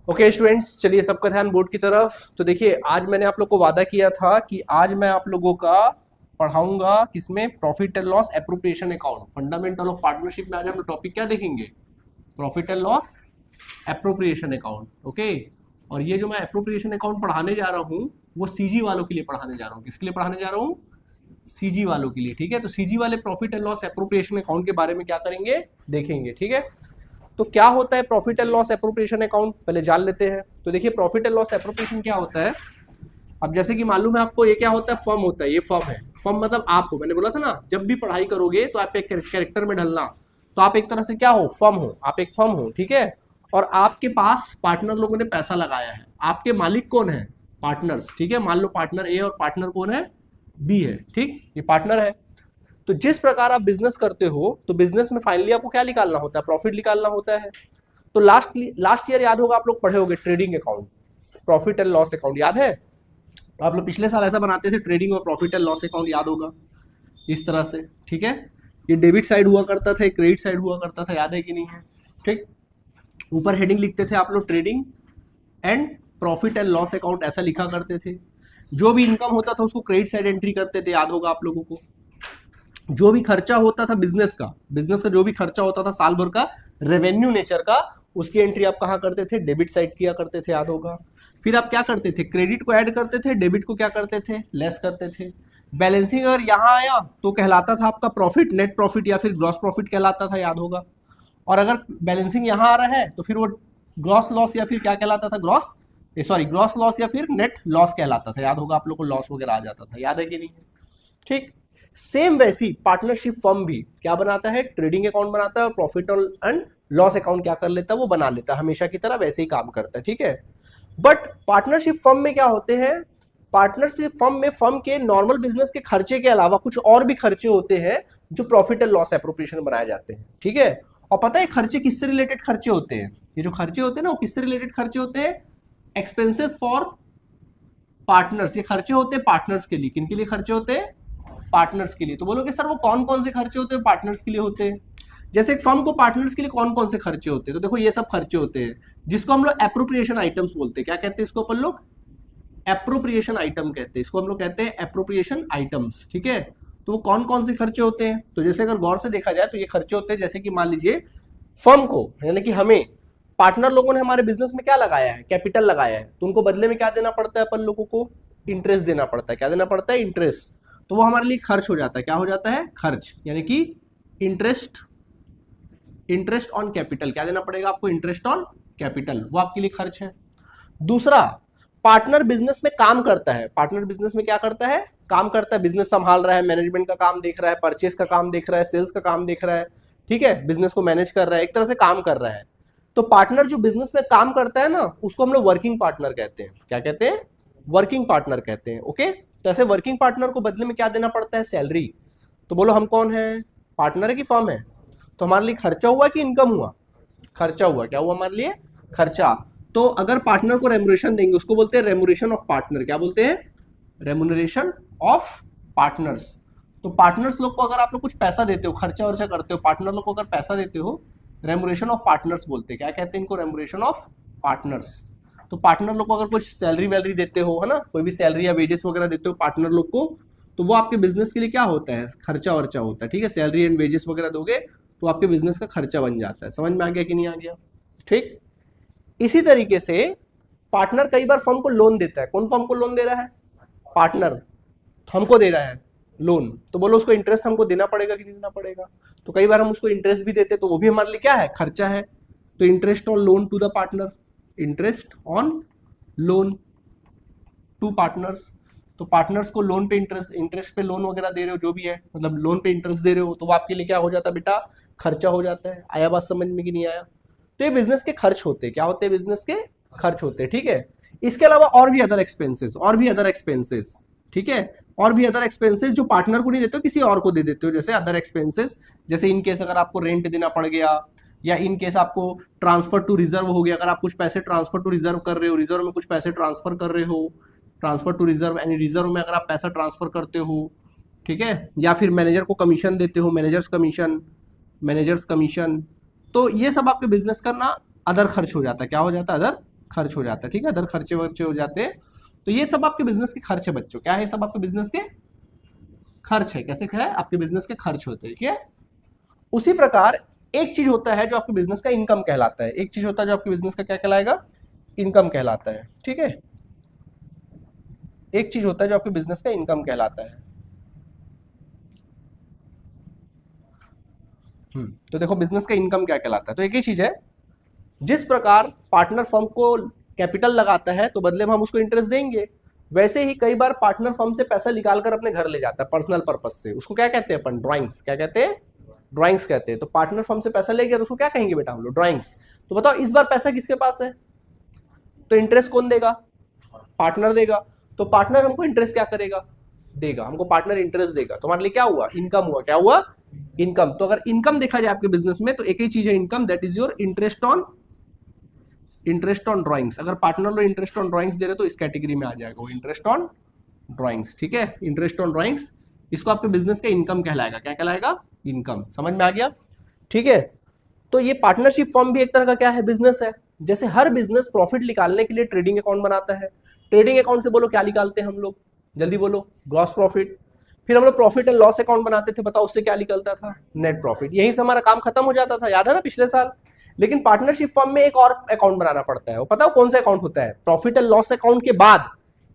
Okay students, चलिए सबका ध्यान बोर्ड की तरफ। तो देखिए, आज मैंने आप लोग को वादा किया था कि आज मैं आप लोगों का पढ़ाऊंगा किसमें, profit and loss appropriation account, fundamental of partnership में। आज हम टॉपिक क्या देखेंगे? Profit and loss appropriation account. Okay, और ये जो मैं एप्रोप्रिएशन अकाउंट पढ़ाने जा रहा हूँ वो सीजी वालों के लिए पढ़ाने जा रहा हूँ। किसके लिए पढ़ाने जा रहा हूँ? सीजी वालों के लिए। ठीक है, तो सीजी वाले profit and loss appropriation account के बारे में क्या करेंगे, देखेंगे। ठीक है, तो क्या होता है profit and loss appropriation account, पहले जान लेते हैं। तो देखिए, प्रॉफिट एंड लॉस एप्रोप्रिएशन क्या होता है। अब जैसे कि मालूम है आपको, ये क्या होता है? फर्म होता है। ये फर्म है। फर्म मतलब आप हो। मैंने बोला था ना, जब भी पढ़ाई करोगे तो आप एक कैरेक्टर में ढलना। तो आप एक तरह से क्या हो? फर्म हो। आप एक फर्म हो। ठीक है, और आपके पास पार्टनर लोगों ने पैसा लगाया है। आपके मालिक कौन है? पार्टनर्स। ठीक है, मान लो पार्टनर ए और पार्टनर कौन है? बी है। ठीक, ये पार्टनर है। तो जिस प्रकार आप बिजनेस करते हो, तो बिजनेस में फाइनली आपको क्या निकालना होता है? प्रॉफिट निकालना होता है। तो लास्ट ईयर याद होगा, आप लोग पढ़े होंगे trading account, profit and loss account. याद है? आप लोग पिछले साल ऐसा बनाते थे, ट्रेडिंग और प्रॉफिट एंड लॉस अकाउंट, याद होगा इस तरह से। ठीक है, ये डेबिट साइड हुआ करता था, क्रेडिट साइड हुआ करता था। याद है कि नहीं है? ठीक, ऊपर हेडिंग लिखते थे आप लोग, trading and profit and loss account, ऐसा लिखा करते थे। जो भी इनकम होता था उसको क्रेडिट साइड एंट्री करते थे, याद होगा आप लोगों को। जो भी खर्चा होता था बिजनेस का जो भी खर्चा होता था साल भर का, रेवेन्यू नेचर का, उसकी एंट्री आप कहाँ करते थे? डेबिट साइड किया करते थे, याद होगा। फिर आप क्या करते थे? क्रेडिट को ऐड करते थे, डेबिट को क्या करते थे? लेस करते थे। बैलेंसिंग अगर यहाँ आया तो कहलाता था आपका प्रॉफिट, नेट प्रॉफिट या फिर ग्रॉस प्रॉफिट कहलाता था, याद होगा। और अगर बैलेंसिंग यहाँ आ रहा है तो फिर वो ग्रॉस लॉस या फिर क्या कहलाता था? ग्रॉस लॉस या फिर नेट लॉस कहलाता था, याद होगा। आप लोग को लॉस वगैरह आ जाता था, याद है कि नहीं? ठीक, सेम वैसी पार्टनरशिप फर्म भी क्या बनाता है? ट्रेडिंग अकाउंट बनाता है, और प्रॉफिट एंड लॉस अकाउंट क्या कर लेता है? वो बना लेता है, हमेशा की तरह वैसे ही काम करता है। ठीक है, बट पार्टनरशिप फर्म में क्या होते हैं? पार्टनरशिप फर्म में फर्म के नॉर्मल बिजनेस के खर्चे के अलावा कुछ और भी खर्चे होते हैं जो प्रॉफिट एंड लॉस एप्रोप्रिएशन बनाए जाते हैं। ठीक है, और पता है खर्चे किससे रिलेटेड खर्चे होते हैं? ये जो खर्चे होते हैं ना, वो किससे रिलेटेड खर्चे होते हैं? Expenses for partners. ये खर्चे होते हैं पार्टनर्स के लिए। किन के लिए खर्चे होते हैं? पार्टनर्स के लिए। तो बोलोगे सर वो कौन कौन से खर्चे होते हैं पार्टनर्स के लिए होते हैं? जैसे एक फर्म को पार्टनर्स के लिए कौन कौन से खर्चे होते हैं, तो देखो ये सब खर्चे होते हैं जिसको हम लोग एप्रोप्रिएशन आइटम्स बोलते हैं। क्या कहते हैं इसको अपन लोग? एप्रोप्रिएशन आइटम कहते हैं इसको, हम लोग कहते हैं एप्रोप्रिएशन आइटम्स। ठीक है, तो वो कौन कौन से खर्चे होते हैं? तो जैसे अगर गौर से देखा जाए तो ये खर्चे होते हैं, जैसे कि मान लीजिए फर्म को, यानी कि हमें, पार्टनर लोगों ने हमारे बिजनेस में क्या लगाया है? कैपिटल लगाया है। तो उनको बदले में क्या देना पड़ता है? अपन लोगों को इंटरेस्ट देना पड़ता है। क्या देना पड़ता है? इंटरेस्ट। तो वो हमारे लिए खर्च हो जाता है। क्या हो जाता है? खर्च, यानी कि इंटरेस्ट। इंटरेस्ट ऑन कैपिटल, क्या देना पड़ेगा आपको? इंटरेस्ट ऑन कैपिटल, वो आपके लिए खर्च है। दूसरा, पार्टनर बिजनेस में काम करता है। पार्टनर बिजनेस में क्या करता है? काम करता है, बिजनेस संभाल रहा है, मैनेजमेंट का काम देख रहा है, परचेस का काम देख रहा है, सेल्स का काम देख रहा है। ठीक है, बिजनेस को मैनेज कर रहा है, एक तरह से काम कर रहा है। तो पार्टनर जो बिजनेस में काम करता है ना, उसको हम लोग वर्किंग पार्टनर कहते हैं। क्या कहते हैं? वर्किंग पार्टनर कहते हैं। ओके, तो ऐसे वर्किंग पार्टनर को बदले में क्या देना पड़ता है? सैलरी। तो बोलो हम कौन है? पार्टनर है कि फर्म है? तो हमारे लिए खर्चा हुआ कि इनकम हुआ? खर्चा हुआ। क्या हुआ हमारे लिए? खर्चा। तो अगर पार्टनर को रेमुनरेशन देंगे उसको बोलते हैं रेमुनरेशन ऑफ पार्टनर। क्या बोलते हैं? Remuneration of partners. तो पार्टनर्स लोग को अगर आप लोग कुछ पैसा देते हो, खर्चा वर्चा करते हो, पार्टनर लोग को अगर पैसा देते हो, रेमुनरेशन ऑफ पार्टनर्स बोलते हैं। क्या कहते हैं इनको? Remuneration of partners. तो पार्टनर लोग को अगर कुछ सैलरी वैलरी देते हो, है ना, कोई भी सैलरी या वेजेस वगैरह देते हो पार्टनर लोग को, तो वो आपके बिजनेस के लिए क्या होता है? खर्चा वर्चा होता है। ठीक है, सैलरी एंड वेजेस वगैरह दोगे तो आपके बिजनेस का खर्चा बन जाता है। समझ में आ गया कि नहीं आ गया? ठीक, इसी तरीके से पार्टनर कई बार फर्म को लोन देता है। कौन फर्म को लोन दे रहा है? पार्टनर हमको दे रहा है लोन। तो बोलो उसको इंटरेस्ट हमको देना पड़ेगा कि नहीं देना पड़ेगा? तो कई बार हम उसको इंटरेस्ट भी देते, तो वो भी हमारे लिए क्या है? खर्चा है। तो interest on loan to the partner, interest on loan to partners. तो पार्टनर्स को लोन पे इंटरेस्ट पे लोन वगैरह दे रहे हो, जो भी है, मतलब लोन पे इंटरेस्ट दे रहे हो, तो वो आपके लिए क्या हो जाता है बेटा? खर्चा हो जाता है। आया बात समझ में कि नहीं आया? तो ये बिजनेस के खर्च होते हैं। क्या होते हैं? बिजनेस के खर्च होते हैं। ठीक है, इसके अलावा और भी अदर एक्सपेंसेस। ठीक है, और भी अदर एक्सपेंसेस जो पार्टनर को नहीं देते हो, किसी और को दे देते हो, जैसे अदर एक्सपेंसेस। जैसे इन केस अगर आपको रेंट देना पड़ गया, या इन केस आपको ट्रांसफर टू रिजर्व हो गया, अगर आप कुछ पैसे ट्रांसफर टू रिजर्व कर रहे हो, रिजर्व में कुछ पैसे ट्रांसफर कर रहे हो, ट्रांसफर टू रिजर्व यानी रिजर्व में अगर आप पैसा ट्रांसफर करते हो, ठीक है, या फिर मैनेजर को कमीशन देते हो, मैनेजर्स कमीशन, तो ये सब आपके बिजनेस का ना अदर खर्च हो जाता है। क्या हो जाता है? अदर खर्च हो जाता है, ठीक है, अदर खर्चे वर्चे हो जाते हैं। तो ये सब आपके बिजनेस के खर्च है बच्चों, क्या है, सब आपके बिजनेस के खर्च है। कैसे है, आपके बिजनेस के खर्च होते हैं, ठीक है। उसी प्रकार एक चीज होता है जो आपके बिजनेस का इनकम कहलाता है, एक चीज होता है जो आपके बिजनेस का क्या कहलाएगा, इनकम कहलाता है, ठीक है। एक चीज होता है जो आपके बिजनेस का इनकम कहलाता है। तो देखो बिजनेस का इनकम क्या कहलाता है, तो एक ही चीज है, जिस प्रकार पार्टनर फर्म को कैपिटल लगाता है तो बदले में हम उसको इंटरेस्ट देंगे, वैसे ही कई बार पार्टनर फर्म से पैसा निकाल कर अपने घर ले जाता है पर्सनल पर्पज से, उसको क्या कहते हैं अपन, ड्राइंग्स, क्या कहते हैं, ड्राइंग्स कहते हैं। तो पार्टनर फर्म से पैसा ले गया तो उसको क्या कहेंगे बेटा हम लोग, ड्राइंग्स। तो बताओ इस बार पैसा किसके पास है, तो इंटरेस्ट कौन देगा, पार्टनर देगा। तो पार्टनर हमको इंटरेस्ट क्या करेगा, देगा, हमको पार्टनर इंटरेस्ट देगा, तो हमारे लिए क्या हुआ, इनकम हुआ, क्या हुआ, इनकम। तो अगर इनकम देखा जाए आपके बिजनेस में तो एक ही चीज है income, that is your interest on drawings. अगर पार्टनर लोग इंटरेस्ट ऑन ड्राइंग्स दे रहे तो इस कैटेगरी में आ जाएगा वो, इंटरेस्ट ऑन ड्राइंग्स, ठीक है, इंटरेस्ट ऑन ड्राइंग्स। इसको आपके बिजनेस का इनकम कहलाएगा, क्या कहलाएगा, इनकम। समझ में आ गया, ठीक है। तो ये पार्टनरशिप फर्म भी एक तरह का क्या है, बिजनेस है। जैसे हर बिजनेस प्रॉफिट निकालने के लिए ट्रेडिंग अकाउंट बनाता है, ट्रेडिंग अकाउंट से बोलो क्या निकालते हैं हम लोग, जल्दी बोलो, ग्रॉस प्रॉफिट। फिर हम लोग प्रॉफिट एंड लॉस अकाउंट बनाते थे, बताओ उससे क्या निकलता था, नेट प्रॉफिट। यहीं से हमारा काम खत्म हो जाता था, याद है ना पिछले साल। लेकिन पार्टनरशिप फर्म में एक और अकाउंट बनाना पड़ता है, वो पता हो कौन सा अकाउंट होता है, प्रॉफिट एंड लॉस अकाउंट के बाद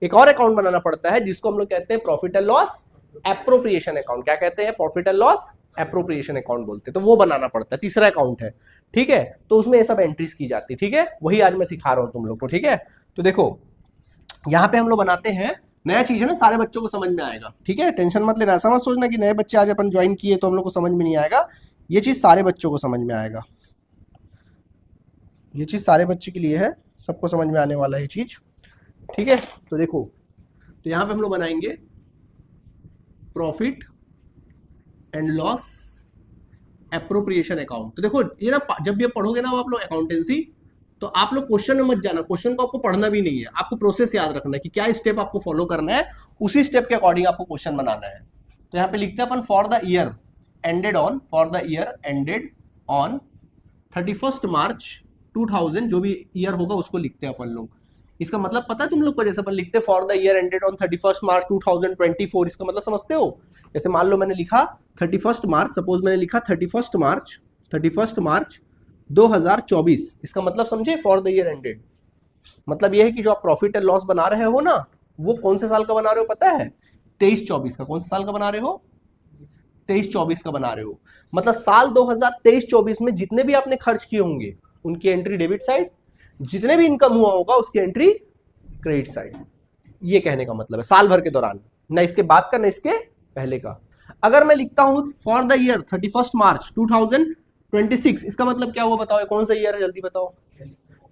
एक और अकाउंट बनाना पड़ता है जिसको हम लोग कहते हैं profit and loss appropriation account. क्या कहते हैं, profit and loss appropriation account बोलते हैं। तो वो बनाना पड़ता है, तीसरा अकाउंट है, ठीक है। तो उसमें ये सब एंट्रीज की जाती है, ठीक है, वही आज मैं सिखा रहा हूं तुम लोग को, ठीक है। तो देखो यहाँ पे हम लोग बनाते हैं, नया चीज है ना, सारे बच्चों को समझ में आएगा, ठीक है, टेंशन मत लेना, ऐसा मत सोचना कि नए बच्चे आज अपन ज्वाइन किए तो हम लोग को समझ में नहीं आएगा। ये चीज सारे बच्चों को समझ में आएगा, ये चीज सारे बच्चे के लिए है, सबको समझ में आने वाला है ये चीज, ठीक है। तो देखो, तो यहाँ पे हम लोग बनाएंगे profit and loss appropriation account. तो देखो ये ना, जब ये पढ़ोगे ना आप लोग अकाउंटेंसी, तो आप लोग क्वेश्चन में मत जाना, क्वेश्चन को आपको पढ़ना भी नहीं है, आपको प्रोसेस याद रखना है कि क्या स्टेप आपको फॉलो करना है, उसी स्टेप के अकॉर्डिंग आपको क्वेश्चन बनाना है। तो यहाँ पे लिखते हैं अपन for the year ended on 31 March 2000, जो भी ईयर होगा उसको लिखते हैं अपन लोग। इसका मतलब पता है तुम लोग को, जैसे अपन लिखते हैं for the year ended on 31 मार्च 2024, इसका मतलब समझते हो। जैसे मान लो मैंने लिखा 31 मार्च, सपोज मैंने लिखा 31 मार्च 2024, इसका मतलब समझे, फॉर द ईयर एंडेड। मतलब यह है कि जो आप प्रॉफिट एंड लॉस बना रहे हो ना, वो कौन से साल का बना रहे हो पता है, 23-24 का। कौन से साल का बना रहे हो, 23-24 का बना रहे हो। मतलब साल 2023-24 में जितने भी आपने खर्च किए होंगे उनकी एंट्री डेबिट साइड, जितने भी इनकम हुआ होगा उसकी एंट्री क्रेडिट साइड। ये कहने का मतलब है साल भर के दौरान, ना इसके बाद का ना इसके पहले का। अगर मैं लिखता हूं फॉर द ईयर 31 मार्च 2026, इसका मतलब क्या हुआ बताओ, कौन सा ईयर है जल्दी बताओ,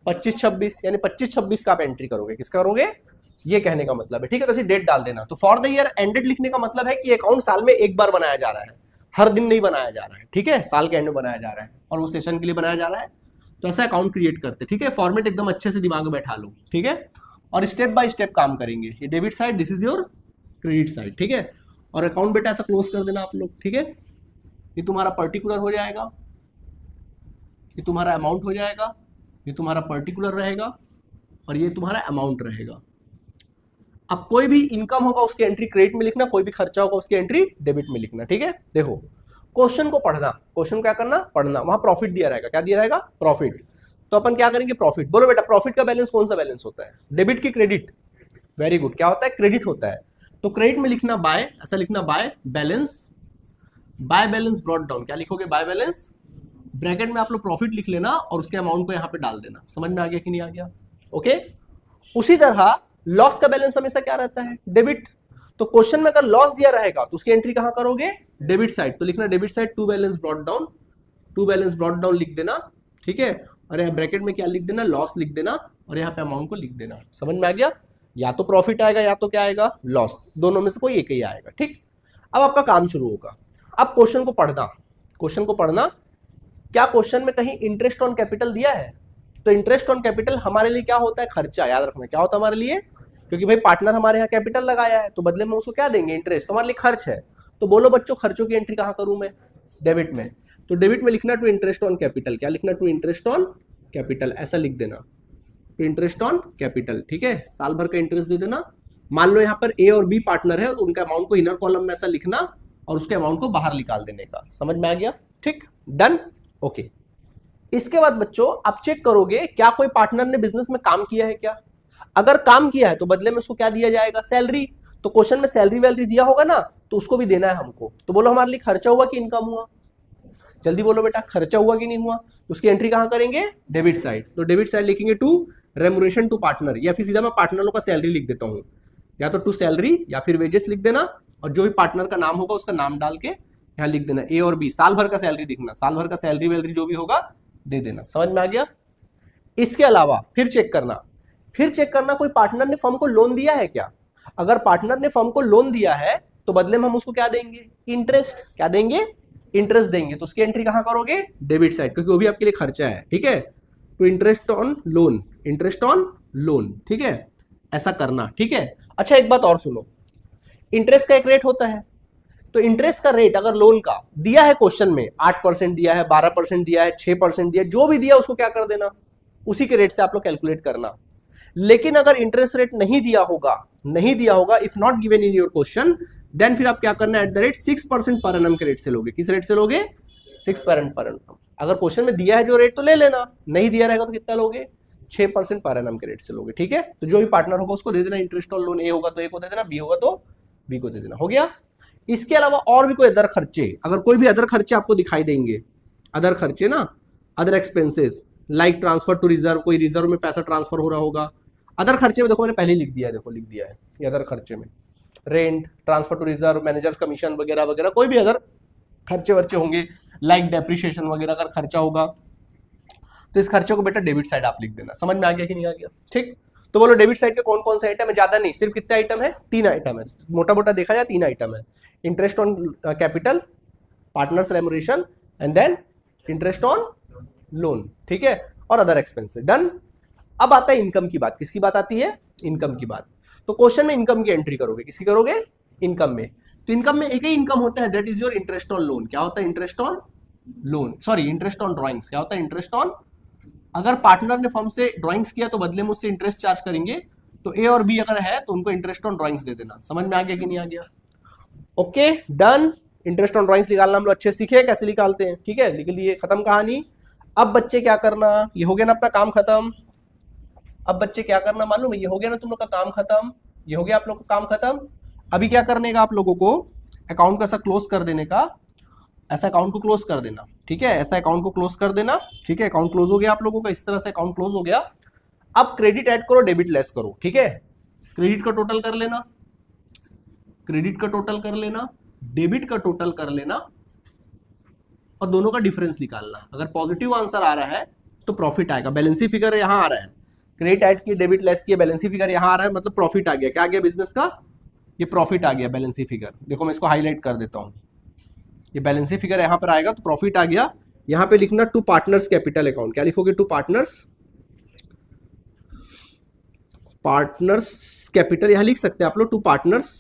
25-26, यानी 25-26 का आप एंट्री करोगे, किसका करोगे, ये कहने का मतलब है, ठीक है। तो डेट डाल देना। तो फॉर द ईयर एंडेड लिखने का मतलब है कि अकाउंट साल में एक बार बनाया जा रहा है, हर दिन नहीं बनाया जा रहा है, ठीक है, साल के एंड में बनाया जा रहा है और वो सेशन के लिए बनाया जा रहा है। तो ऐसा अकाउंट क्रिएट करते, ठीक है, फॉर्मेट एकदम अच्छे से दिमाग में बैठा लो, ठीक है। और स्टेप बाय स्टेप काम करेंगे। ये debit side, this is your credit side, ठीक है। और अकाउंट बेटा ऐसा क्लोज कर देना आप लोग, ठीक है। ये तुम्हारा पर्टिकुलर हो जाएगा, ये तुम्हारा अमाउंट हो जाएगा, ये तुम्हारा पर्टिकुलर रहेगा और ये तुम्हारा अमाउंट रहेगा। अब कोई भी इनकम होगा उसकी एंट्री क्रेडिट में लिखना, कोई भी खर्चा होगा उसकी एंट्री डेबिट में लिखना, ठीक है। देखो क्वेश्चन को पढ़ना, क्वेश्चन क्या करना, पढ़ना, वहां प्रॉफिट दिया रहेगा, क्या दिया रहेगा, प्रॉफिट। तो अपन क्या करेंगे, प्रॉफिट। बोलो बेटा प्रॉफिट का बैलेंस कौन सा बैलेंस होता है, डेबिट की क्रेडिट, वेरी गुड, क्या होता है, क्रेडिट होता है। तो क्रेडिट में लिखना बाय, ऐसा लिखना by balance, by balance brought down, क्या लिखोगे, बाय बैलेंस, ब्रैकेट में आप लोग प्रॉफिट लिख लेना और उसके अमाउंट को यहाँ पे डाल देना। समझ में आ गया कि नहीं आ गया, ओके। उसी तरह लॉस का बैलेंस हमेशा क्या रहता है, डेबिट। तो क्वेश्चन में अगर लॉस दिया रहेगा तो उसकी एंट्री कहां करोगे, डेबिट साइड। तो लिखना debit side to balance brought down, to balance brought down लिख देना, ठीक है। और यहाँ ब्रैकेट में क्या लिख देना, लॉस लिख देना और यहाँ पे अमाउंट को लिख देना। समझ में आ गया, या तो प्रॉफिट आएगा या तो क्या आएगा, लॉस, दोनों में से कोई एक ही आएगा, ठीक। अब आपका काम शुरू होगा। अब क्वेश्चन को पढ़ना, क्वेश्चन को पढ़ना। क्या क्वेश्चन में कहीं इंटरेस्ट ऑन कैपिटल दिया है, तो इंटरेस्ट ऑन कैपिटल हमारे लिए क्या होता है, खर्चा, याद रखना क्या होता है हमारे लिए, क्योंकि भाई पार्टनर हमारे यहाँ कैपिटल लगाया है तो बदले में उसको क्या देंगे, इंटरेस्ट, तो हमारे लिए खर्च है। तो बोलो बच्चों खर्चों की एंट्री कहां करूं मैं, डेबिट में। तो डेबिट में लिखना टू इंटरेस्ट ऑन कैपिटल, क्या लिखना, टू इंटरेस्ट ऑन कैपिटल, ऐसा लिख देना, तो इंटरेस्ट ऑन कैपिटल, ठीक है, साल भर का इंटरेस्ट दे देना। मान लो यहाँ पर ए और बी पार्टनर है तो उनका अमाउंट को इनर कॉलम में ऐसा लिखना और उसके अमाउंट को बाहर निकाल देने का। समझ में आ गया? ठीक, डन, ओके। इसके बाद बच्चों आप चेक करोगे क्या कोई पार्टनर ने बिजनेस में काम किया है क्या। अगर काम किया है तो बदले में उसको क्या दिया जाएगा, सैलरी। तो क्वेश्चन में सैलरी वैलरी दिया होगा ना, तो उसको भी देना है हमको। तो बोलो हमारे लिए खर्चा हुआ कि इनकम हुआ, जल्दी बोलो बेटा, खर्चा हुआ कि नहीं हुआ। उसकी एंट्री कहां करेंगे, डेबिट साइड। तो डेबिट साइड लिखेंगे टू रेमुनरेशन टू पार्टनर, या फिर सीधा मैं पार्टनर लोग का सैलरी लिख देता हूं, या तो टू सैलरी या फिर वेजेस लिख देना, और जो भी पार्टनर का नाम होगा उसका नाम डाल के यहाँ लिख देना ए और बी, साल भर का सैलरी दिखना, साल भर का सैलरी वैलरी जो भी होगा दे देना। समझ में आ गया? इसके अलावा फिर चेक करना कोई पार्टनर ने फर्म को लोन दिया है क्या। अगर पार्टनर ने फर्म को लोन दिया है तो बदले में हम उसको क्या देंगे, इंटरेस्ट। क्या देंगे, इंटरेस्ट देंगे। तो उसकी एंट्री कहां करोगे, डेबिट साइड, क्योंकि वो भी आपके लिए खर्चा है, ठीक है। तो interest on loan, interest on loan, ठीक है, ऐसा करना, ठीक है। अच्छा एक बात और सुनो, इंटरेस्ट का एक रेट होता है, तो इंटरेस्ट का रेट अगर लोन का दिया है क्वेश्चन में 8% दिया है, 12% दिया है, 6% दिया है, जो भी दिया उसको क्या कर देना, उसी के रेट से आप लोग कैलकुलेट करना। लेकिन अगर इंटरेस्ट रेट नहीं दिया होगा, if not given in your question, then फिर आप क्या करना, at the rate 6% per annum के रेट से लोगे। किस रेट से लोगे, 6% पर एनम। अगर क्वेश्चन में दिया है जो रेट तो ले लेना, नहीं दिया रहेगा तो कितना लोगे, 6% पर एनम के रेट से लोगे, ठीक है। तो जो भी पार्टनर होगा उसको दे देना इंटरेस्ट ऑन लोन, ए होगा तो ए को दे देना, बी होगा तो बी को दे देना, हो गया। इसके अलावा और भी कोई अदर खर्चे, अगर कोई भी अदर खर्चे आपको दिखाई देंगे, अदर खर्चे ना, other expenses like transfer to reserve, कोई रिजर्व में पैसा ट्रांसफर हो रहा होगा। अदर खर्चे में देखो मैंने पहले लिख दिया है, देखो लिख दिया है ये अदर खर्चे में, rent, transfer to reserve, manager commission वगैरह वगैरह, कोई भी अदर खर्चे वर्चे होंगे, लाइक डेप्रिसिएशन वगैरह अगर खर्चा होगा तो इस खर्चे को बेटा डेबिट साइड आप लिख देना। समझ में आ गया कि नहीं आ गया? ठीक, तो बोलो डेबिट साइड के कौन कौन से आइटम है, ज्यादा नहीं, सिर्फ कितने आइटम है, 3 आइटम है, मोटा मोटा देखा जाए 3 आइटम है, interest on capital, partners remuneration, and then interest on loan, ठीक है, और अदर एक्सपेंसेस, डन। अब आता है इनकम की बात, किसकी बात आती है, इनकम की बात। तो क्वेश्चन में इनकम की एंट्री करोगे, किसकी करोगे, इनकम में। तो इनकम में एक ही इनकम होता है, that is your interest on loan. क्या होता है, interest on loan, sorry interest on drawings. क्या होता है, इंटरेस्ट ऑन, अगर पार्टनर ने फर्म से ड्रॉइंग्स किया तो बदले में उससे इंटरेस्ट चार्ज करेंगे, तो ए और बी अगर है तो उनको इंटरेस्ट ऑन ड्रॉइंग्स दे देना। समझ में आ गया कि नहीं आ गया? Okay done. Interest on drawings निकालना हम लोग अच्छे सीखे कैसे निकालते हैं, ठीक है, लिख लिए, खत्म कहानी। अब बच्चे क्या करना, ये हो गया ना अपना काम खत्म। अब बच्चे क्या करना मालूम है, ये हो गया ना तुम लोग का काम खत्म, ये हो गया आप लोग का काम खत्म। अभी क्या करने का आप लोगों को, अकाउंट का ऐसा क्लोज कर देने का, ऐसा अकाउंट को क्लोज कर देना, ठीक है, ऐसा अकाउंट को क्लोज कर देना, ठीक है। अकाउंट क्लोज हो गया आप लोगों का, इस तरह से अकाउंट क्लोज हो गया। अब क्रेडिट ऐड करो, डेबिट लेस करो, ठीक है। क्रेडिट का टोटल कर लेना, क्रेडिट का टोटल कर लेना, डेबिट का टोटल कर लेना, और दोनों का डिफरेंस निकालना। अगर पॉजिटिव आंसर आ रहा है तो प्रॉफिट आएगा, बैलेंसी फिगर यहां आ रहा है, क्रेडिट ऐड किए, डेबिट लेस किए, बैलेंसी फिगर यहां आ रहा है, मतलब प्रॉफिट आ गया। क्या आ गया बिजनेस का, ये प्रॉफिट आ गया बैलेंसी फिगर। देखो मैं इसको हाईलाइट कर देता हूं, ये बैलेंसी फिगर यहां पर आएगा तो प्रॉफिट आ गया। यहां पे लिखना टू पार्टनर्स कैपिटल अकाउंट, क्या लिखोगे, टू पार्टनर्स कैपिटल, यहां लिख सकते हैं आप लोग, टू पार्टनर्स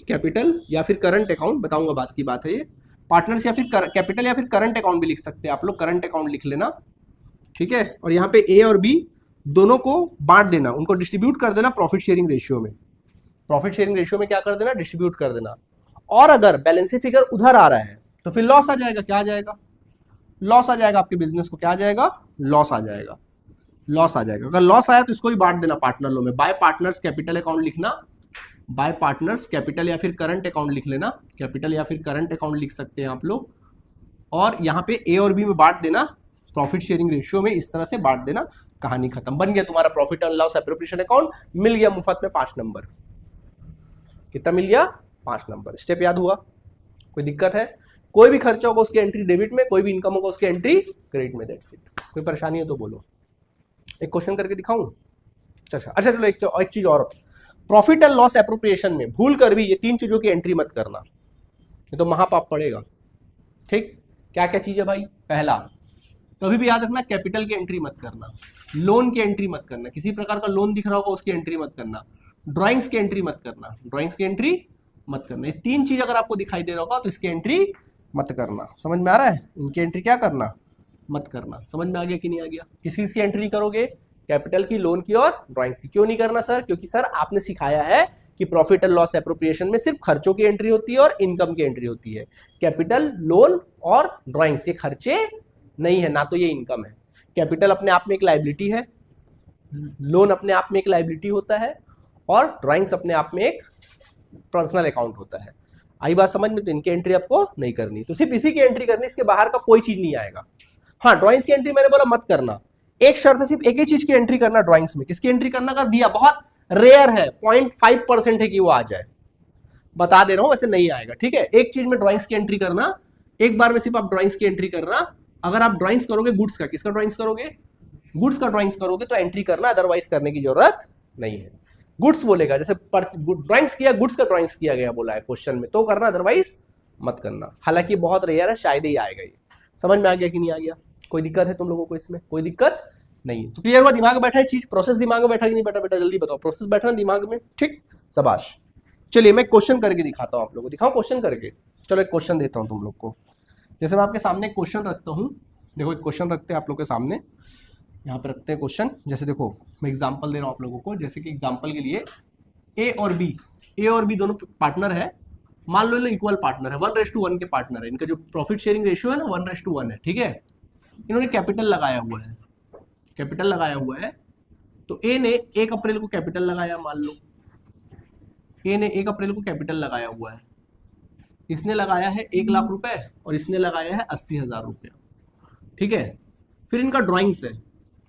कैपिटल, या फिर करंट अकाउंट, बताऊंगा बात की बात है ये, पार्टनर्स या फिर कैपिटल या फिर करंट अकाउंट भी लिख सकते हैं आप लोग, करंट अकाउंट लिख लेना, ठीक है। और यहाँ पे ए और बी दोनों को बांट देना, उनको डिस्ट्रीब्यूट कर देना प्रॉफिट शेयरिंग रेशियो में, प्रॉफिट शेयरिंग रेशियो में क्या कर देना, डिस्ट्रीब्यूट कर देना। और अगर बैलेंस फिगर उधर आ रहा है तो फिर लॉस आ जाएगा, क्या आ जाएगा, लॉस आ जाएगा, आपके बिजनेस को क्या आ जाएगा, लॉस आ जाएगा, लॉस आ जाएगा। अगर लॉस आया तो इसको भी बांट देना पार्टनर लो में, बाय पार्टनर्स कैपिटल अकाउंट लिखना, बाय पार्टनर्स कैपिटल या फिर करंट अकाउंट लिख लेना, कैपिटल या फिर करंट अकाउंट लिख सकते हैं आप लोग। और यहाँ पे ए और बी में बांट देना, प्रॉफिट शेयरिंग रेशियो में इस तरह से बांट देना, कहानी खत्म, बन गया तुम्हारा profit and loss appropriation account, मिल गया मुफ्त में 5 नंबर। कितना मिल गया, 5 नंबर। स्टेप याद हुआ, कोई दिक्कत है? कोई भी खर्चा होगा उसकी एंट्री डेबिट में, कोई भी इनकम होगा उसकी एंट्री क्रेडिट में, दैट्स इट। कोई परेशानी है तो बोलो, एक क्वेश्चन करके दिखाऊं? अच्छा चलो एक चीज और, प्रॉफिट एंड लॉस एप्रोप्रिएशन में भूल कर भी ये 3 चीजों की एंट्री मत करना, ये तो महापाप पड़ेगा, ठीक। क्या क्या चीज है भाई, पहला कभी भी याद रखना, कैपिटल की एंट्री मत करना, लोन की एंट्री मत करना, किसी प्रकार का लोन दिख रहा होगा उसकी एंट्री मत करना, ड्राइंग्स की एंट्री मत करना, ड्राइंग्स की एंट्री मत करना। ये 3 चीज अगर आपको दिखाई दे रहा होगा तो इसकी एंट्री मत करना। समझ में आ रहा है? इनकी एंट्री क्या करना, मत करना। समझ में आ गया कि नहीं आ गया? किसी की एंट्री करोगे, कैपिटल की, लोन की और ड्राइंग्स की। क्यों नहीं करना सर? क्योंकि सर आपने सिखाया है कि प्रॉफिट एंड लॉस एप्रोप्रिएशन में सिर्फ खर्चों की एंट्री होती है और इनकम की एंट्री होती है। कैपिटल, लोन और ड्राइंग्स ये खर्चे नहीं है, ना तो ये इनकम है। कैपिटल अपने आप में एक लायबिलिटी है, लोन अपने आप में एक लायबिलिटी होता है, और ड्राइंग्स अपने आप में एक पर्सनल अकाउंट होता है। आई बात समझ में? तो इनकी एंट्री आपको नहीं करनी, तो सिर्फ इसी की एंट्री करनी, इसके बाहर का कोई चीज नहीं आएगा। हाँ, ड्राइंग्स की एंट्री मैंने बोला मत करना, एक शर्त है सिर्फ एक ही चीज की एंट्री करना ड्राइंग्स में। किसकी एंट्री करना कर दिया? बहुत रेयर है, 0.5% है कि वो आ जाए, बता दे रहा हूं, वैसे नहीं आएगा। ठीक है, एक चीज में ड्राइंग्स की एंट्री करना, एक बार में सिर्फ आप ड्राइंग्स की एंट्री करना। अगर आप ड्राइंग्स करोगे गुड्स का, किसका ड्राइंग्स करोगे? गुड्स का ड्राइंग्स करोगे तो एंट्री करना, अदरवाइज करने की जरूरत नहीं है। गुड्स बोलेगा, जैसे ड्राइंग्स किया, गुड्स का ड्राइंग्स किया गया बोला है क्वेश्चन में, तो करना, अदरवाइज मत करना। हालांकि बहुत रेयर है, शायद ही आएगा ये। समझ में आ गया कि नहीं आ गया? कोई दिक्कत है तुम लोगों को इसमें? कोई दिक्कत नहीं है? तो क्लियर हुआ? दिमाग में बैठा है चीज, प्रोसेस दिमाग में बैठा कि नहीं बैठा? बेटा जल्दी बताओ, प्रोसेस बैठा ना दिमाग में? ठीक, शाबाश। चलिए मैं क्वेश्चन करके दिखाता हूं आप लोगों को। दिखाओ क्वेश्चन करके। चलो एक क्वेश्चन देता हूं तुम लोग को। जैसे मैं आपके सामने एक क्वेश्चन रखता हूं, देखो एक क्वेश्चन रखते हैं आप लोग के सामने, यहाँ पे रखते हैं क्वेश्चन। जैसे देखो मैं एग्जांपल दे रहा हूँ आप लोगों को, जैसे कि एग्जांपल के लिए ए और बी दोनों पार्टनर है, मान लो इक्वल पार्टनर है, 1:1 के पार्टनर है। इनका जो प्रॉफिट शेयरिंग रेशियो है ना 1:1 है। ठीक है, इन्होंने कैपिटल लगाया हुआ है, कैपिटल लगाया हुआ है। तो ए ने 1 अप्रैल को कैपिटल लगाया, मान लो ए ने 1 अप्रैल को कैपिटल लगाया हुआ है। इसने लगाया है 1 लाख रुपए और इसने लगाया है 80,000 रुपया। ठीक है, फिर इनका ड्राइंग्स है,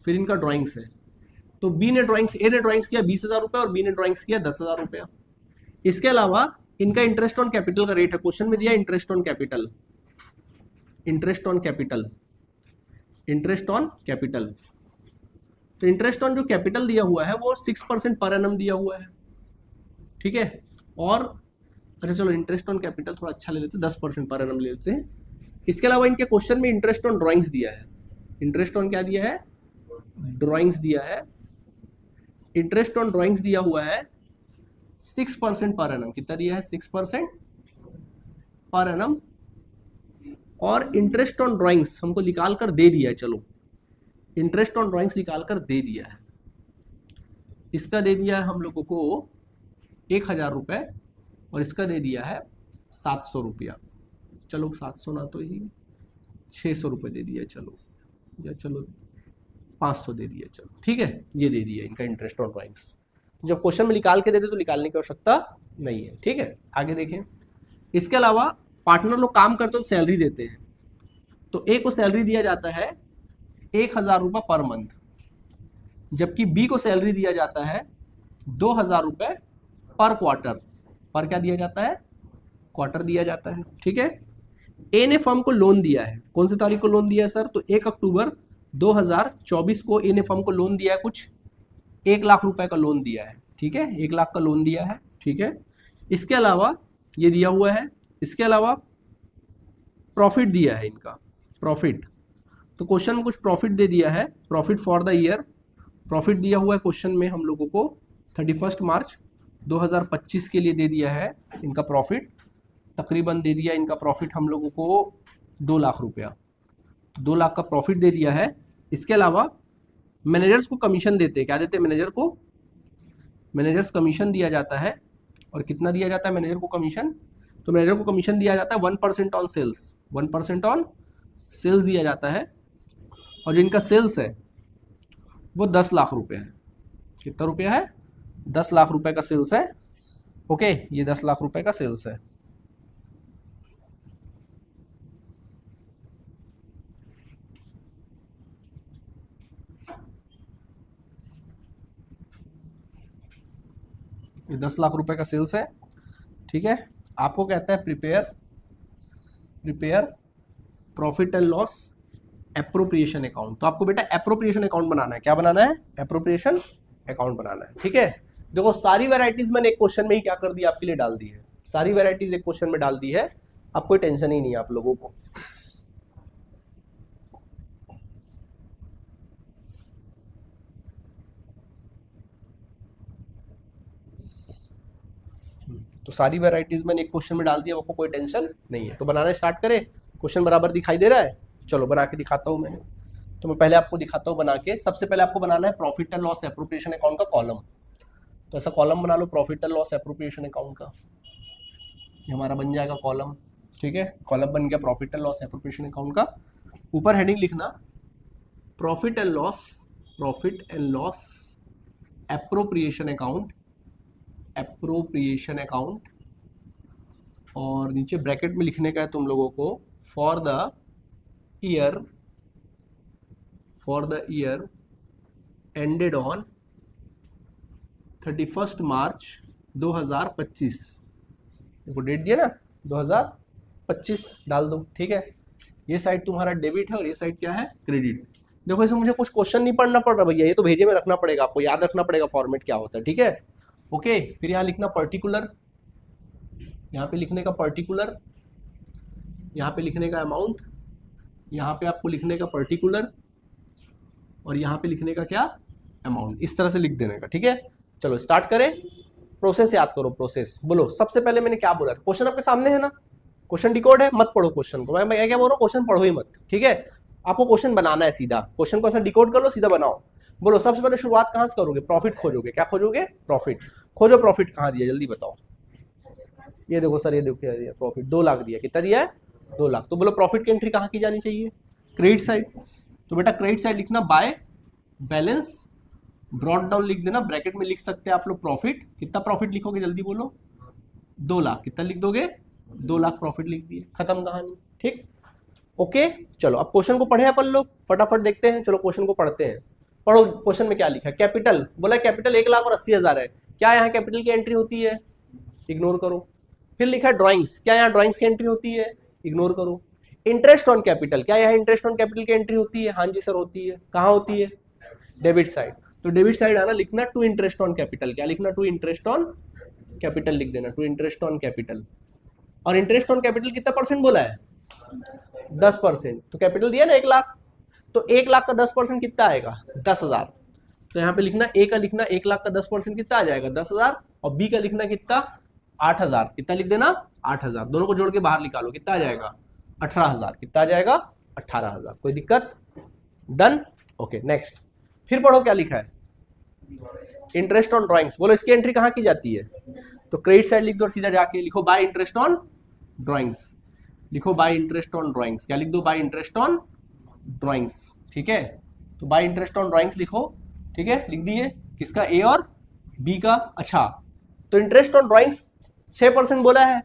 फिर इनका ड्राइंग्स है। तो ए ने ड्राइंग्स किया 20,000 रुपया और बी ने ड्राइंग्स किया 10,000 रुपया। इसके अलावा इनका इंटरेस्ट ऑन कैपिटल का रेट है, क्वेश्चन में दिया interest on capital, interest on capital, interest on capital. तो इंटरेस्ट ऑन जो कैपिटल दिया हुआ है वो 6% पर एनम दिया हुआ है। ठीक है, और अच्छा चलो इंटरेस्ट ऑन कैपिटल थोड़ा अच्छा ले लेते हैं, 10% पर एनम ले लेते हैं। इसके अलावा इनके क्वेश्चन में इंटरेस्ट ऑन ड्राइंग्स दिया है, इंटरेस्ट ऑन क्या दिया है? ड्राइंग्स दिया है। इंटरेस्ट ऑन ड्राइंग्स दिया हुआ है 6% पर एनम। कितना दिया है? 6% पर एनम। और इंटरेस्ट ऑन ड्राइंग्स हमको निकाल कर दे दिया है, चलो इंटरेस्ट ऑन ड्राइंग्स निकाल कर दे दिया है। इसका दे दिया है हम लोगों को 1,000 रुपए और इसका दे दिया है 700 रुपया। चलो 700 ना, तो ही 600 रुपये दे दिया, चलो या चलो 500 दे दिया, चलो ठीक है, ये दे दिया इनका इंटरेस्ट ऑन ड्राइंग्स। जब क्वेश्चन में निकाल के देते तो निकालने की आवश्यकता नहीं है। ठीक है, आगे देखें। इसके अलावा पार्टनर लोग काम करते तो सैलरी देते हैं। तो ए को सैलरी दिया जाता है 1,000 रुपये पर मंथ, जबकि बी को सैलरी दिया जाता है 2,000 रुपये पर क्वार्टर। पर क्या दिया जाता है? क्वार्टर दिया जाता है। ठीक है, ए ने फर्म को लोन दिया है, कौन सी तारीख को लोन दिया है सर? तो 1 अक्टूबर 2024 को ए ने फर्म को लोन दिया है, कुछ 1 लाख रुपए का लोन दिया है। ठीक है, 1 लाख का लोन दिया है। ठीक है, इसके अलावा ये दिया हुआ है, इसके अलावा प्रॉफिट दिया है इनका, प्रॉफिट। तो क्वेश्चन में कुछ प्रॉफिट दे दिया है, profit for the year. Profit दिया हुआ है क्वेश्चन में हम लोगों को 31 मार्च 2025 के लिए दे दिया है इनका प्रॉफिट, तकरीबन दे दिया इनका प्रॉफिट हम लोगों को 2 लाख रुपया। 2 लाख का प्रॉफिट दे दिया है। इसके अलावा मैनेजर्स को कमीशन देते हैं, क्या देते हैं मैनेजर को? मैनेजर्स कमीशन दिया जाता है। और कितना दिया जाता है मैनेजर को कमीशन? तो मैनेजर को कमीशन दिया जाता है 1% ऑन सेल्स, 1% ऑन सेल्स दिया जाता है। और जो इनका सेल्स है वो 10 लाख रुपए है। कितना रुपया है? 10 लाख रुपए का सेल्स है। ओके, ये 10 लाख रुपए का सेल्स है। ये 10 लाख रुपए का सेल्स है। ठीक है, आपको कहता है prepare profit and loss appropriation account. तो आपको बेटा एप्रोप्रिएशन अकाउंट बनाना है। क्या बनाना है? एप्रोप्रिएशन अकाउंट बनाना है। ठीक है, देखो सारी वैरायटीज मैंने एक क्वेश्चन में ही क्या कर दिया आपके लिए, डाल दी है। सारी वैरायटीज एक क्वेश्चन में डाल दी है, अब कोई टेंशन ही नहीं है आप लोगों को। तो सारी वैरायटीज मैंने एक क्वेश्चन में डाल दिया, आपको कोई टेंशन नहीं है। तो बनाना स्टार्ट करें। क्वेश्चन बराबर दिखाई दे रहा है? चलो बना के दिखाता हूं मैं। तो मैं पहले आपको दिखाता हूँ बना के। सबसे पहले आपको बनाना है profit and loss appropriation account का कॉलम। तो ऐसा कॉलम बना लो profit and loss appropriation account का, ये हमारा बन जाएगा कॉलम। ठीक है, कॉलम बन गया profit and loss appropriation account का। ऊपर हेडिंग लिखना profit and loss appropriation account, appropriation account, और नीचे ब्रैकेट में लिखने का है तुम लोगों को for the year ended on 31 मार्च 2025। देखो डेट दिया ना 2025, डाल दो। ठीक है, ये साइड तुम्हारा डेबिट है और ये साइड क्या है, क्रेडिट। देखो इसमें मुझे कुछ क्वेश्चन नहीं पढ़ना पड़ रहा भैया, ये तो भेजे में रखना पड़ेगा, आपको याद रखना पड़ेगा फॉर्मेट क्या होता है। ठीक है, ओके। फिर यहाँ लिखना पर्टिकुलर, यहाँ पे लिखने का पर्टिकुलर, यहाँ पे लिखने का अमाउंट, यहाँ पे आपको लिखने का पर्टिकुलर, और यहाँ पे लिखने का क्या, अमाउंट। इस तरह से लिख देने का। ठीक है, चलो स्टार्ट करें। प्रोसेस याद करो, प्रोसेस बोलो। सबसे पहले मैंने क्या बोला, क्वेश्चन आपके सामने है ना, क्वेश्चन डिकोड है, मत पढ़ो क्वेश्चन को। मैं क्या बोल रहा हूँ, क्वेश्चन पढ़ो ही मत। ठीक है, आपको क्वेश्चन बनाना है सीधा, क्वेश्चन को ऐसा डिकोड कर लो, सीधा बनाओ। बोलो सबसे पहले शुरुआत कहाँ से करोगे, प्रॉफिट खोजोगे। क्या खोजोगे, प्रॉफिट खोजो। प्रॉफिट कहाँ दिया, जल्दी बताओ। ये देखो सर, ये देखो क्या दिया, प्रॉफिट 2 लाख दिया। कितना दिया है, 2 लाख। तो बोलो प्रॉफिट की एंट्री कहाँ की जानी चाहिए, क्रेडिट साइड। तो बेटा क्रेडिट साइड लिखना बाय बैलेंस, ब्रॉड डाउन लिख देना, ब्रैकेट में लिख सकते हैं आप लोग प्रॉफिट। कितना प्रॉफिट लिखोगे, जल्दी बोलो। 2 लाख। कितना लिख दोगे, 2 लाख प्रॉफिट लिख दिए, खत्म कहानी। ठीक, ओके। चलो अब क्वेश्चन को पढ़े अपन लोग, फटाफट देखते हैं। चलो क्वेश्चन को पढ़ते हैं। पढ़ो क्वेश्चन में क्या लिखा है। कैपिटल बोला, कैपिटल 1,80,000 है। क्या यहाँ कैपिटल की एंट्री होती है, इग्नोर करो। फिर लिखा है ड्राइंग्स, क्या यहाँ ड्राइंग्स की एंट्री होती है, इग्नोर करो। इंटरेस्ट ऑन कैपिटल, क्या यहाँ इंटरेस्ट ऑन कैपिटल की एंट्री होती है, हाँ जी सर होती है। कहाँ होती है, डेबिट साइड। तो डेबिट साइड आना, लिखना टू इंटरेस्ट ऑन कैपिटल। क्या लिखना, टू इंटरेस्ट ऑन कैपिटल लिख देना, टू इंटरेस्ट ऑन कैपिटल। और इंटरेस्ट ऑन कैपिटल कितना परसेंट बोला है, 10%। तो कैपिटल दिया ना 1 लाख, तो 1 लाख का 10% कितना आएगा, 10,000। तो यहाँ पे लिखना ए का, लिखना 1 लाख का 10% कितना आ जाएगा, 10,000। और बी का लिखना कितना, 8,000। कितना लिख देना, 8,000। दोनों को जोड़ के बाहर निकालो, कितना आ जाएगा, 18,000। कितना आ जाएगा, 18,000। कोई दिक्कत, डन, ओके नेक्स्ट। फिर पढ़ो क्या लिखा है, इंटरेस्ट ऑन ड्राइंग्स। बोलो इसकी एंट्री कहाँ की जाती है, तो क्रेडिट साइड लिख दो, सीधा जाके लिखो बाय इंटरेस्ट ऑन ड्राइंग्स। लिखो बाय इंटरेस्ट ऑन ड्राइंग्स। क्या लिख दो, बाय इंटरेस्ट ऑन ड्राइंग्स। ठीक है, तो बाय इंटरेस्ट ऑन ड्राइंग्स लिखो। ठीक है, लिख दिए। किसका, ए और बी का। अच्छा, तो इंटरेस्ट ऑन ड्राइंग्स 6% बोला है,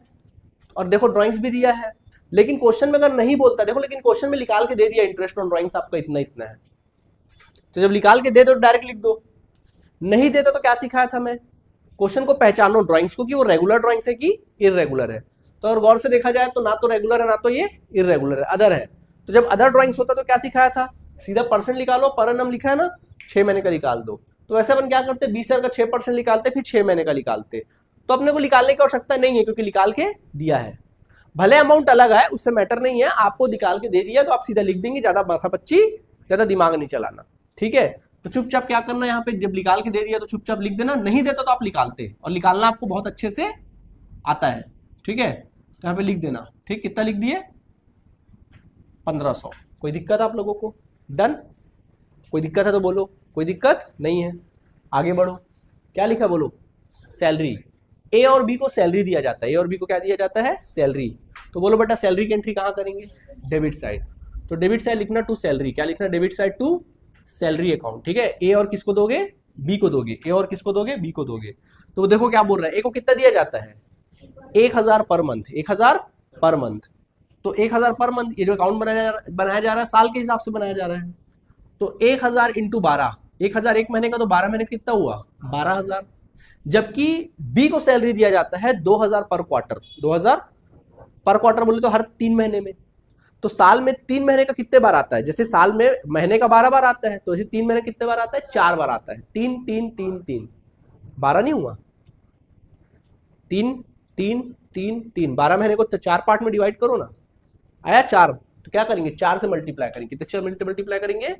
और देखो ड्राइंग्स भी दिया है। लेकिन क्वेश्चन में अगर नहीं बोलता, देखो लेकिन क्वेश्चन में निकाल के दे दिया इंटरेस्ट ऑन ड्राइंग्स आपका इतना इतना है। तो जब निकाल के दे दो डायरेक्ट लिख दो। नहीं देता तो क्या सिखाया था मैं, क्वेश्चन को पहचानो ड्राइंग्स को कि वो रेगुलर ड्राइंग्स है कि इररेगुलर है। तो अगर गौर से देखा जाए तो ना तो रेगुलर है ना तो ये इररेगुलर है, अदर है। तो जब अदर ड्राइंग्स होता तो क्या सिखाया था, सीधा परसेंट निकालो, पर एनम लिखा है ना, 6 महीने का निकाल दो। तो वैसे अपन क्या करते, 20,000 का 6% निकालते, फिर 6 महीने का निकालते। तो अपने को निकालने की आवश्यकता नहीं है क्योंकि निकाल के दिया है। भले अमाउंट अलग है, उससे मैटर नहीं है, आपको निकाल के दे दिया तो आप सीधा लिख देंगे, ज्यादा माथापच्ची, ज्यादा दिमाग नहीं चलाना। ठीक है, तो चुपचाप क्या करना, यहाँ पे जब निकाल के दे दिया तो चुपचाप लिख देना, नहीं देता तो आप निकालते, और निकालना आपको बहुत अच्छे से आता है। ठीक है, तो यहाँ पे लिख देना। ठीक, कितना लिख दिए, 1500। कोई दिक्कत आप लोगों को, डन। कोई दिक्कत है तो बोलो, कोई दिक्कत नहीं है, आगे बढ़ो। क्या लिखा बोलो, सैलरी। ए और बी को सैलरी दिया जाता है, ए और बी को क्या दिया जाता है, सैलरी। तो बोलो बेटा सैलरी की एंट्री कहाँ करेंगे, डेबिट साइड। तो डेबिट साइड लिखना टू सैलरी। क्या लिखना, debit side to salary account. ठीक है, ए और किसको दोगे, बी को दोगे। ए और किसको दोगे, बी को दोगे। तो देखो क्या बोल रहा है, ए को कितना दिया जाता है, 1,000 पर मंथ, 1,000 पर मंथ। तो 1,000 पर मंथ, ये जो अकाउंट बनाया जा रहा है साल के हिसाब से बनाया जा रहा है। तो 1,000 इंटू 12, 1,000 एक महीने का, तो 12 महीने कितना हुआ, 12,000। जबकि बी को सैलरी दिया जाता है 2,000 पर क्वार्टर। 2,000 पर क्वार्टर बोले तो हर 3 महीने में। तो साल में 3 महीने का कितने बार आता है, जैसे साल में महीने का 12 बार आता है, तो ऐसे 3 महीने कितने बार आता है, 4 बार आता है। 3 3 3 3, 12 नहीं हुआ, 3 3 3 3, 12 महीने को 4 पार्ट में डिवाइड करो ना, आया 4। तो क्या करेंगे, 4 से मल्टीप्लाई करेंगे। कितने मल्टीप्लाई करेंगे,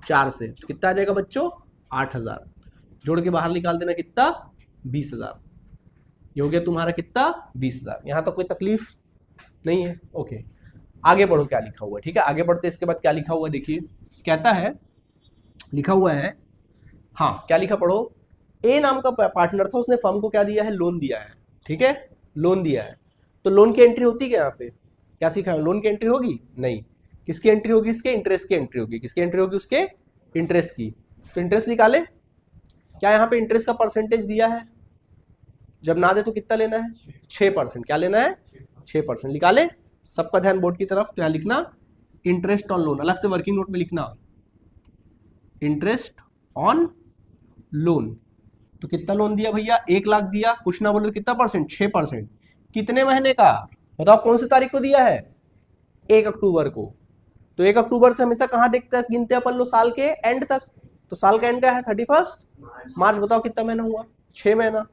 4 से। तो कितना आ जाएगा बच्चों, 8,000। जोड़ के बाहर निकाल देना, कितना, 20,000। ये हो गया तुम्हारा कितना, 20,000। यहां तक कोई तकलीफ नहीं है, ओके। आगे बढ़ो क्या लिखा हुआ है। ठीक है, आगे बढ़ते इसके बाद क्या लिखा हुआ है देखिए, कहता है, लिखा हुआ है, हाँ क्या लिखा पढ़ो, ए नाम का पार्टनर था, उसने फर्म को क्या दिया है, लोन दिया है, ठीक है, लोन दिया है। तो लोन की एंट्री होती है क्या यहाँ पे, क्या सीखा है, लोन की एंट्री होगी नहीं, किसकी एंट्री होगी, इसके इंटरेस्ट की एंट्री होगी, किसकी एंट्री होगी, उसके इंटरेस्ट की। तो इंटरेस्ट निकाले, क्या यहाँ पे इंटरेस्ट का परसेंटेज दिया है, जब ना दे तो कितना लेना है, 6%, क्या लेना है, 6%। निकाले, सबका ध्यान बोर्ड की तरफ, तो यहाँ लिखना इंटरेस्ट ऑन लोन, अलग से वर्किंग नोट में लिखना इंटरेस्ट ऑन लोन। तो कितना लोन दिया भैया, 1 लाख दिया, कुछ ना बोलो कितना परसेंट, 6%। कितने महीने का बताओ, कौन सी तारीख को दिया है, 1 अक्टूबर को। तो 1 अक्टूबर से हमेशा कहां देखते गिनते अपन लोग, साल के एंड तक। तो साल का एंड क्या है, 31 मार्च। बताओ कितना महीना हुआ, 6 महीना।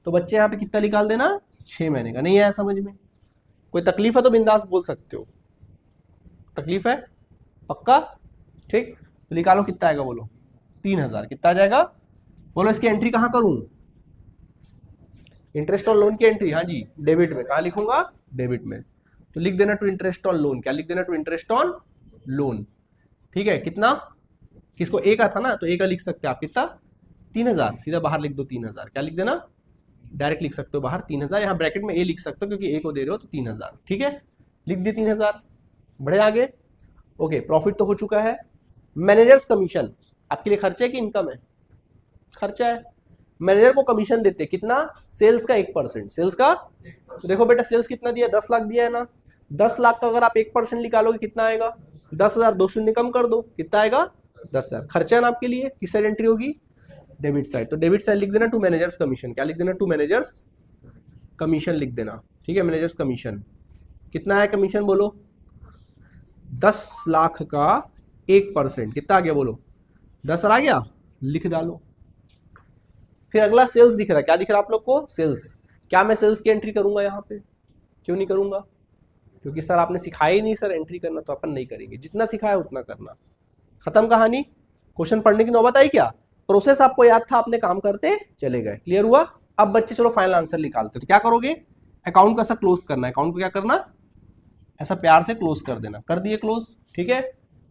तो बच्चे यहाँ पे कितना निकाल देना, 6 महीने का। नहीं आया समझ में, कोई तकलीफ है तो बिंदास बोल सकते हो, तकलीफ है पक्का, ठीक। तो निकालो कितना आएगा, बोलो 3000। कितना आ जाएगा बोलो, इसकी एंट्री कहां करूं, इंटरेस्ट ऑन लोन की एंट्री, हाँ जी डेबिट में। कहां लिखूंगा, डेबिट में। तो लिख देना टू इंटरेस्ट ऑन लोन, क्या लिख देना, टू इंटरेस्ट ऑन लोन, ठीक है। कितना, किसको, ए का था ना, तो ए का लिख सकते हैं आप, कितना, 3000, सीधा बाहर लिख दो 3000। क्या लिख देना, डायरेक्ट लिख सकते हो बाहर 3000, यहाँ ब्रैकेट में ए लिख सकते हो क्योंकि ए को दे रहे हो, तो 3000, ठीक है, लिख दिए 3000। बढ़े आगे, ओके। प्रॉफिट तो हो चुका है। मैनेजर्स कमीशन आपके लिए खर्चा है कि इनकम है, खर्चा है। मैनेजर को कमीशन देते कितना, सेल्स का 1%, सेल्स का। तो देखो बेटा, सेल्स कितना दिया, 10 लाख दिया है ना, 10 लाख का अगर आप 1% निकालोगे कितना आएगा, 10,000। 2 शून्य कम कर दो, कितना आएगा, 10,000। खर्चा है ना आपके लिए, किस साइड एंट्री होगी, डेबिट साइड। तो डेबिट साइड लिख देना टू मैनेजर्स कमीशन, क्या लिख देना, टू मैनेजर्स कमीशन लिख देना, ठीक है। मैनेजर्स कमीशन कितना है, कमीशन बोलो 10 लाख का 1%, कितना आ गया बोलो, 10 आ गया, लिख डालो। फिर अगला सेल्स दिख रहा है, क्या दिख रहा है आप लोग को, सेल्स। क्या मैं सेल्स की एंट्री करूंगा यहाँ पे, क्यों नहीं करूंगा, क्योंकि सर आपने सिखाया ही नहीं सर एंट्री करना, तो अपन नहीं करेंगे, जितना सिखाया उतना करना, खत्म कहानी। क्वेश्चन पढ़ने की नौबत आई क्या, प्रोसेस आपको याद था, आपने काम करते चले गए, क्लियर हुआ। अब बच्चे चलो फाइनल आंसर निकालते, तो क्या करोगे, अकाउंट को ऐसा क्लोज करना है, अकाउंट को क्या करना, ऐसा प्यार से क्लोज कर देना, कर दिए क्लोज, ठीक है।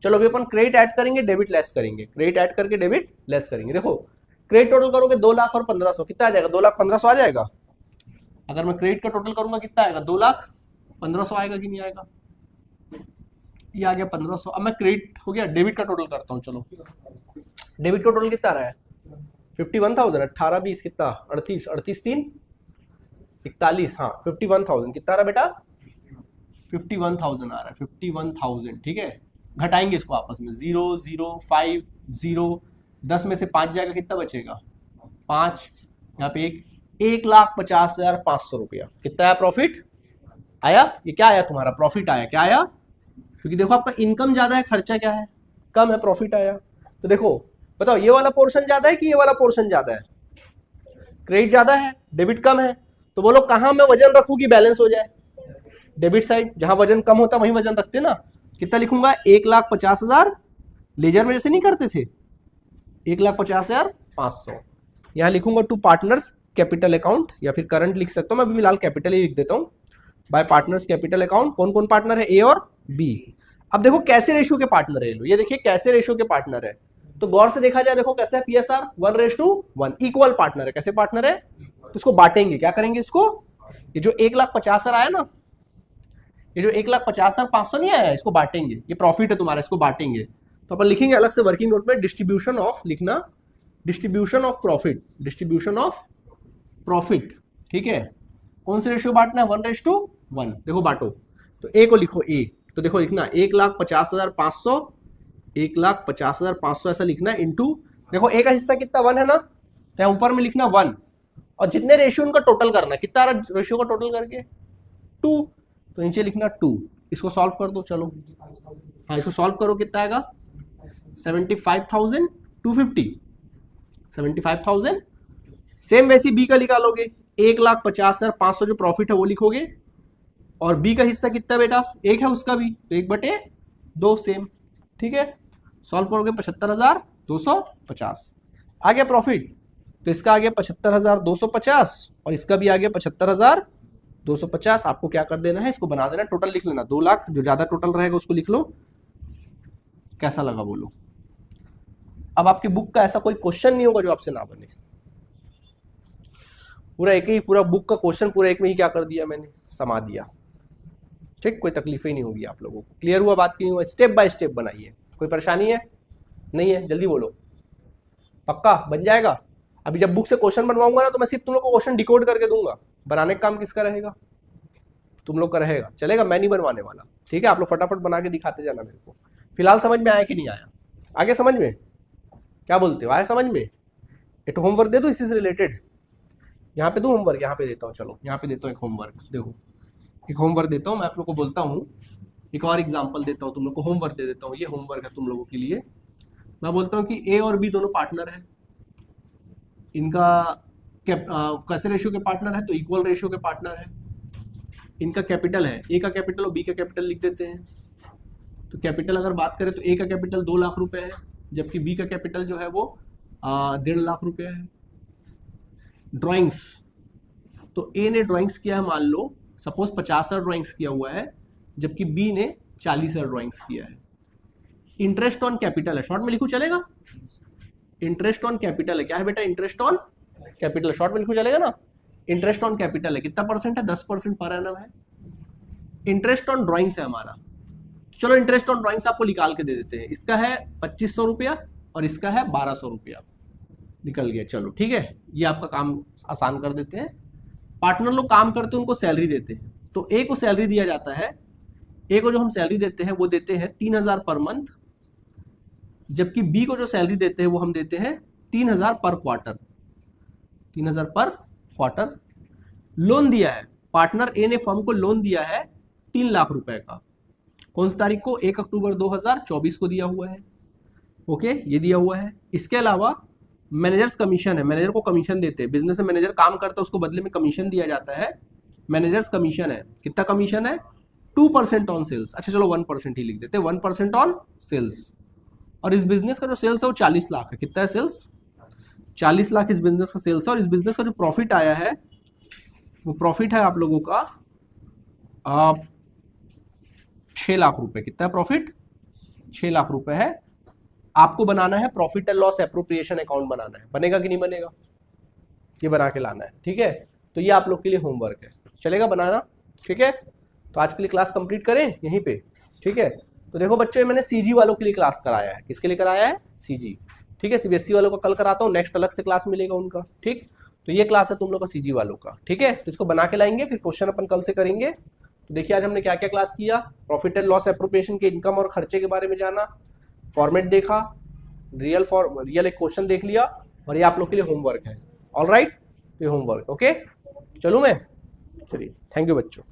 चलो अभी अपन क्रेडिट ऐड करेंगे, डेबिट लेस करेंगे, क्रेडिट ऐड करके डेबिट लेस करेंगे। देखो क्रेडिट टोटल करोगे 2 लाख और 1500, कितना आ जाएगा, 2,15,000 आ जाएगा। अगर मैं क्रेडिट का टोटल करूंगा कितना आएगा, 2,15,000 आएगा कि नहीं आएगा, ये आ गया 1500। अब मैं क्रेडिट हो गया, डेबिट का टोटल करता हूँ, चलो डेबिट का टोटल कितना आ रहा है, 51,000, 18 20 कितना, 38, 38 3 41, हाँ 51,000 कितना आ रहा बेटा, 51,000 आ रहा है, 51,000, ठीक है। घटाएंगे इसको आपस में, 0 0 5 0, 10 में से 5 जाएगा, कितना बचेगा 5, यहाँ पे 1,50,500 रुपया, कितना आया प्रॉफिट आया, ये क्या आया तुम्हारा, प्रॉफिट आया, क्या आया, क्योंकि देखो आपका इनकम ज्यादा है, खर्चा क्या है, कम है, प्रॉफिट आया। तो देखो बताओ, ये वाला पोर्शन ज्यादा है कि ये वाला पोर्शन ज्यादा है, क्रेडिट ज्यादा है, डेबिट कम है। तो बोलो कहां मैं वजन रखूं कि बैलेंस हो जाए, डेबिट साइड, जहां वजन कम होता वहीं वजन रखते ना। कितना लिखूंगा, 1,50,000, लेजर में जैसे नहीं करते थे, 1,50,500। यहां लिखूंगा टू पार्टनर्स कैपिटल अकाउंट, या फिर करंट लिख सकता हूं मैं, अभी फिलहाल कैपिटल ही लिख देता हूं, बाय पार्टनर्स कैपिटल अकाउंट। कौन कौन पार्टनर है, ए और बी। अब देखो कैसे रेशियो के पार्टनर है, ये देखिए कैसे रेशियो के पार्टनर है, तो गौर से देखा जाए, देखो कैसे है, पीएसआर 1:1, इक्वल पार्टनर है, कैसे पार्टनर है, तो इसको बांटेंगे, क्या करेंगे इसको, ये जो 1,50,000 आया ना, ये जो 1,50,500 नहीं आया, इसको बांटेंगे, ये प्रॉफिट है तुम्हारा, इसको बांटेंगे। तो अपन लिखेंगे अलग से वर्किंग नोट में, डिस्ट्रीब्यूशन ऑफ, लिखना distribution of profit, distribution of profit, ठीक है। कौन से रेशियो बांटना है, 1:1, देखो बांटो। तो ए को लिखो ए, तो देखो लिखना 1,50,500, 1,50,500 ऐसा लिखना है, इंटू देखो ए का हिस्सा कितना 1 है ना, तो यहाँ ऊपर में लिखना 1, और जितने रेशियो उनका टोटल करना, कितना रेशियो का टोटल करके 2, तो नीचे लिखना 2। इसको सॉल्व कर दो, चलो हाँ इसको सॉल्व करो, कितना आएगा 75,250, 75,000। सेम वैसे बी का निकालोगे, 1,50,500 जो प्रॉफिट है वो लिखोगे, और बी का हिस्सा कितना बेटा, 1 है उसका भी, तो 1/2 सेम, ठीक है। सॉल्व करोगे 75,250 आ गया प्रॉफिट, तो इसका आ गया 75,250, और इसका भी आ गया 75,250। आपको क्या कर देना है, इसको बना देना, टोटल लिख लेना, 2 लाख, जो ज्यादा टोटल रहेगा उसको लिख लो। कैसा लगा बोलो, अब आपकी बुक का ऐसा कोई क्वेश्चन नहीं होगा जो आपसे ना बने। पूरा एक ही, पूरा बुक का क्वेश्चन पूरा एक में ही क्या कर दिया मैंने, समा दिया। ठीक, कोई तकलीफ ही नहीं होगी आप लोगों को। क्लियर हुआ बात की नहीं हुआ? स्टेप बाय स्टेप बनाइए। कोई परेशानी है? नहीं है? जल्दी बोलो। पक्का बन जाएगा? अभी जब बुक से क्वेश्चन बनवाऊंगा ना तो मैं सिर्फ तुम लोग को क्वेश्चन डिकोड करके दूंगा, बनाने का काम किसका रहेगा? तुम लोग का रहेगा। चलेगा? मैं नहीं बनवाने वाला। ठीक है, आप लोग फटाफट बना के दिखाते जाना मेरे को। फिलहाल समझ में आया कि नहीं आया? आगे समझ में? क्या बोलते हो, आया समझ में? एक होमवर्क दे दो इसी से रिलेटेड। यहाँ पे दो होमवर्क, यहाँ पे देता हूँ। चलो यहाँ पे देता हूँ एक होमवर्क। देखो एक होमवर्क देता हूँ, मैं आप लोग को बोलता हूँ, एक और एग्जांपल देता हूँ, तुम लोग को होमवर्क दे देता हूँ। ये होमवर्क है तुम लोगों के लिए। मैं बोलता हूँ कि ए और बी दोनों पार्टनर है, इनका कैसे रेशियो के पार्टनर है? तो इक्वल रेशियो के पार्टनर है। इनका कैपिटल है, ए का कैपिटल और बी का कैपिटल लिख देते हैं। तो कैपिटल अगर बात करें तो ए का कैपिटल 2 लाख रुपए है, जबकि बी का कैपिटल जो है वो 1.5 लाख रुपए है। ड्राइंग्स, तो ए ने ड्राइंग्स किया है, मान लो सपोज 50,000 ड्राइंग्स किया हुआ है, जबकि बी ने 40,000 ड्राइंग्स किया है। इंटरेस्ट ऑन कैपिटल है, शॉर्ट में लिखूं चलेगा? इंटरेस्ट ऑन कैपिटल है, क्या है बेटा? इंटरेस्ट ऑन कैपिटल, शॉर्ट में लिखूं चलेगा ना? इंटरेस्ट ऑन कैपिटल है, कितना परसेंट है? 10% पर एनम है। इंटरेस्ट ऑन ड्राइंग्स है हमारा, चलो इंटरेस्ट ऑन ड्राइंग्स आपको निकाल के दे देते हैं। इसका है 2500 रुपया और इसका है 1200 रुपया, निकल गया। चलो ठीक है, ये आपका काम आसान कर देते हैं। पार्टनर लोग काम करते हैं, उनको सैलरी देते हैं। तो ए को सैलरी दिया जाता है, ए को जो हम सैलरी देते हैं वो देते हैं 3000 पर मंथ, जबकि बी को जो सैलरी देते हैं वो हम देते हैं 3000 पर क्वार्टर। 3000 पर क्वार्टर। लोन दिया है, पार्टनर ए ने फर्म को लोन दिया है 3 लाख रुपए का। कौन सी तारीख को? 1 अक्टूबर 2024 को दिया हुआ है। ओके, ये दिया हुआ है। इसके अलावा मैनेजर्स कमीशन है, मैनेजर को कमीशन देते हैं। बिजनेस में मैनेजर काम करता है, उसको बदले में कमीशन दिया जाता है, मैनेजर्स कमीशन है। कितना कमीशन है? 2% ऑन सेल्स। अच्छा चलो 1% ही लिख देते हैं, 1% ऑन सेल्स। और इस बिजनेस का जो सेल्स है वो 40 लाख है। कितना है सेल्स? 40 लाख इस बिजनेस का सेल्स है। और इस बिजनेस का जो प्रॉफिट आया है वो प्रॉफिट है आप लोगों का 6 लाख रुपए। कितना प्रॉफिट? 6 लाख रुपए है। आपको बनाना है profit and loss appropriation account बनाना है, बनेगा कि नहीं बनेगा? ये बना के लाना है। ठीक है, तो ये आप लोग के लिए होमवर्क है, चलेगा बनाना? ठीक है, तो आज के लिए क्लास कंप्लीट करें यहीं पे। ठीक है, तो देखो बच्चों, मैंने सीजी वालों के लिए क्लास कराया है। किसके लिए कराया है? सीजी। ठीक है, सीबीएसई वालों का कल कराता हूँ, नेक्स्ट अलग से क्लास मिलेगा उनका। ठीक, तो ये क्लास है तुम लोग का सीजी वालों का। ठीक है, तो इसको बना के लाएंगे, फिर क्वेश्चन अपन कल से करेंगे। तो देखिए आज हमने क्या क्या क्लास किया। प्रॉफिट एंड लॉस एप्रोप्रिएशन के इनकम और खर्चे के बारे में जाना, फॉर्मेट देखा, रियल एक क्वेश्चन देख लिया, और ये आप लोग के लिए होमवर्क है। ऑलराइट, ये होमवर्क। ओके, चलूं मैं? चलिए, थैंक यू बच्चों।